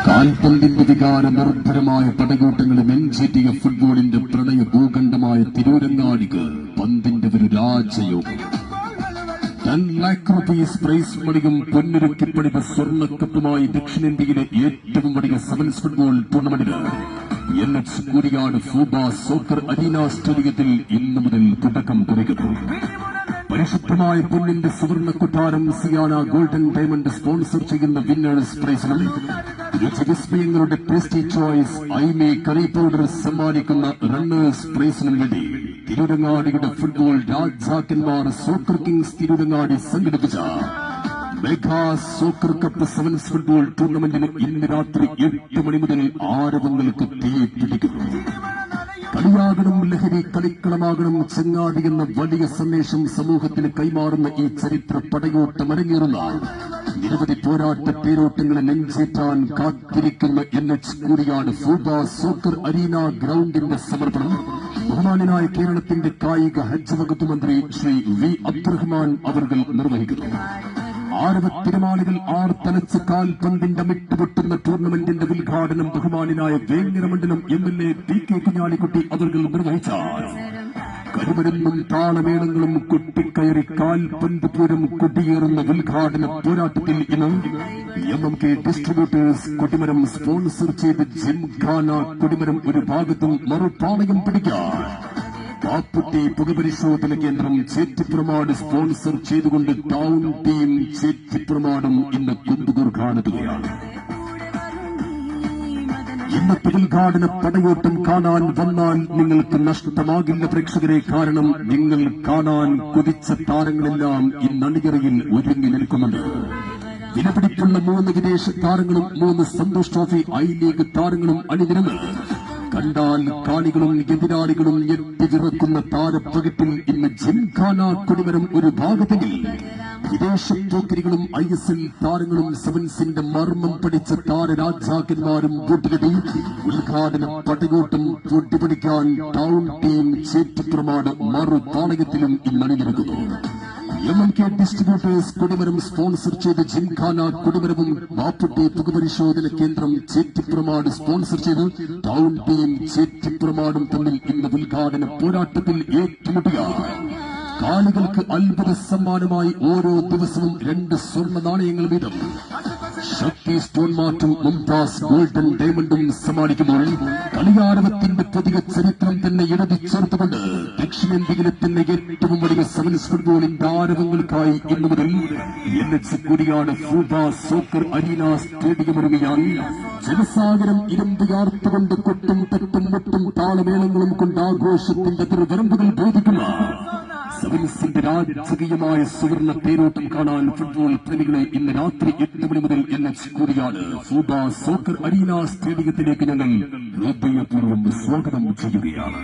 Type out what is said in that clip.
കാൽപന്തിന്റെ വികാര നിർഭരമായ പടകൂട്ടങ്ങൾ നെഞ്ചേറ്റിയ ഫുട്ബോളിന്റെ പ്രണയ ഭൂഖണ്ഡമായ തിരൂരങ്ങാടിക്ക് പന്തിന്റെ ഒരു രാജയോഗം. 10 lakh rupees പ്രൈസ് മണിയും പൊന്നുരുക്കിപ്പണിത സ്വർണ്ണക്കപ്പുമായി ദക്ഷിണേന്ത്യയിലെ ഏറ്റവും വലിയ സെവൻസ് ഫുട്ബോൾ ടൂർണമെന്റിന് NH Kooriyad Fooba soccer arena സ്റ്റേഡിയത്തിൽ ഇന്നു മുതൽ തുടക്കം കുറിക്കുന്നു. പരിശുദ്ധമായ പൊന്നിന്റെ സുവർണ്ണ കൊട്ടാരം സിയാന ഗോൾഡൻ ഡയമണ്ട് സ്പോൺസർ ചെയ്യുന്ന വിന്നേഴ്സ് പ്രൈസിനും രുചിവിസ്മയങ്ങളുടെ ടേസ്റ്റി ചോയ്സ് ഐമേ കറി പൗഡർ സമ്മാനിക്കുന്ന റണ്ണേഴ്സ് പ്രൈസിനും വേണ്ടി തിരൂരങ്ങാടിയുടെ ഫുട്ബോൾ രാജാക്കന്മാർ സോക്കർ കിങ്സ് തിരൂരങ്ങാടി സംഘടിപ്പിച്ച mega soccer cup sevens football ടൂർണമെന്റിന് ഇന്ന് രാത്രി 8 മണി മുതൽ ആരവങ്ങൾക്ക് തീപിടിക്കുന്നു. കളിയാകണം ലഹരി, കളിക്കളമാകണം ചങ്ങാതി എന്ന വലിയ സന്ദേശം സമൂഹത്തിന് കൈമാറുന്ന ഈ ചരിത്ര പടയോട്ടം അരങ്ങേറുന്ന നിരവധി പോരാട്ട പേരോട്ടങ്ങളെ നെഞ്ചേറ്റാൻ കാത്തിരിക്കുന്ന NH Kooriyad Fooba soccer arena ഗ്രൗണ്ടിന്റെ സമർപ്പണം ബഹുമാനായ കേരളത്തിന്റെ കായിക ഹജ്ജ് വകുപ്പ് മന്ത്രി ശ്രീ വി അബ്ദുറഹ്മാൻ അവർകൾ നിർവഹിക്കുന്നു. ആരവ തിരുമാലികൾ ആർത്തലച്ച് കാൽപന്തിന്റെ മിട്ടുപൊട്ടുന്ന ടൂർണമെന്റിന്റെ ഉദ്ഘാടനം ബഹുമാനായ വേങ്ങര മണ്ഡലം MLA PK കുഞ്ഞാലിക്കുട്ടി അവർകൾ നിർവഹിച്ചാൽ കരുമരുന്നും താളമേളങ്ങളും കൊട്ടിക്കയറി കാൽപന്ത് പൂരം കൊടിയേറുന്ന ഉദ്ഘാടന പോരാട്ടത്തിൽ ഇന്ന് MMK ഡിസ്ട്രിബ്യൂട്ടേഴ്സ് കൊടിമരം സ്പോൺസർ ചെയ്ത് ജിംഖാന കൊടിമരം ഒരു ഭാഗത്തും മറുപാളയം പിടിക്കാൻ പാപ്പുട്ടി പുകപരിശോധന കേന്ദ്രം ചേറ്റിപ്രമാട് സ്പോൺസർ ചെയ്തുകൊണ്ട് ടൗൺ ടീം ചേറ്റിപ്രമാടും ഇന്ന് കുന്തുകൂർ കാണുകയാണ്. ഇന്നത്തെ ഉദ്ഘാടന പടയോട്ടം കാണാൻ വന്നാൽ നിങ്ങൾക്ക് നഷ്ടമാകില്ല പ്രേക്ഷകരെ. കാരണം നിങ്ങൾ കാണാൻ കൊതിച്ച താരങ്ങളെല്ലാം ഇന്ന് അണിയറയിൽ ഒരുങ്ങി നിൽക്കുന്നുണ്ട്. വിലപിടിപ്പുള്ള 3 വിദേശ താരങ്ങളും 3 സന്തോഷ് ട്രോഫി ഐ ലീഗ് താരങ്ങളും അണിനിരന്ന് കണ്ടാൽ കാണികളും എതിരാളികളും ഞെട്ടിവിറക്കുന്ന താരപ്പകിട്ടിൽ ഇന്ന് ജിംഖാന കൊടിമരം ഒരു ഭാഗത്തെങ്കിൽ വിദേശ പോക്കരികളും ISL താരങ്ങളും സെവൻസിന്റെ മർമ്മം പഠിച്ച താരരാജാക്കന്മാരും കൂട്ടുകെട്ടി ഉദ്ഘാടന പടകൂട്ടം പൊട്ടിപ്പിടിക്കാൻ ടൗൺ ടീം ചേറ്റിപ്രമാട് മറുതാളയത്തിലും ഇന്ന് അണിനിരക്കുന്നു. MMK ഡിസ്ട്രിബ്യൂട്ടേഴ്സ് കൊടിമരം സ്പോൺസർ ചെയ്ത് ജിംഖാന കൊടിമരവും ബാപ്പുട്ടി പുകപരിശോധന കേന്ദ്രം ചേറ്റിപ്രമാട് സ്പോൺസർ ചെയ്ത് ടൗൺ ടീം ചേറ്റിപ്രമാടും തമ്മിൽ ഇന്ന് ഉദ്ഘാടന പോരാട്ടത്തിൽ ഏറ്റുമുട്ടുക. കാണികൾക്ക് അത്ഭുത സമ്മാനമായി ഓരോ ദിവസവും 2 സ്വർണ്ണ നാണയങ്ങൾ വീതം ശക്തി സ്റ്റോൺ മാറ്റും മുംതാസ് ഗോൾഡൻ ഡയമണ്ടും സമ്മാനിക്കുമ്പോൾ കളിയാരവത്തിന്റെ പുതിയ ചരിത്രം തന്നെ ഇടതി ചേർത്തുകൊണ്ട് ദക്ഷിണേന്ത്യയിലെ തന്നെ ഏറ്റവും വലിയ സെവൻസ് ഫുട്ബോളിന്റെ ആരവങ്ങൾക്കായി ഇന്നു മുതൽ NH Kooriyad Fooba soccer arena stadium ഒരുങ്ങിയാൽ ജനസാഗരം ഇരമ്പയാർത്തുകൊണ്ട് കൊട്ടും തെട്ടും മുട്ടും താളമേളങ്ങളും കൊണ്ട് ആഘോഷത്തിന്റെ തിരുവരമ്പുകൾ ബോധിക്കുന്ന സെവൻസിന്റെ രാജകീയമായ സുവർണ തേരോട്ടം കാണാൻ ഫുട്ബോൾ പ്രേമികളെ ഇന്ന് രാത്രി 8 മണി മുതൽ NH Kooriyad Fooba soccer arena സ്റ്റേഡിയത്തിലേക്ക് ഞങ്ങൾ ഹൃദയപൂർവ്വം സ്വാഗതം ചെയ്യുകയാണ്.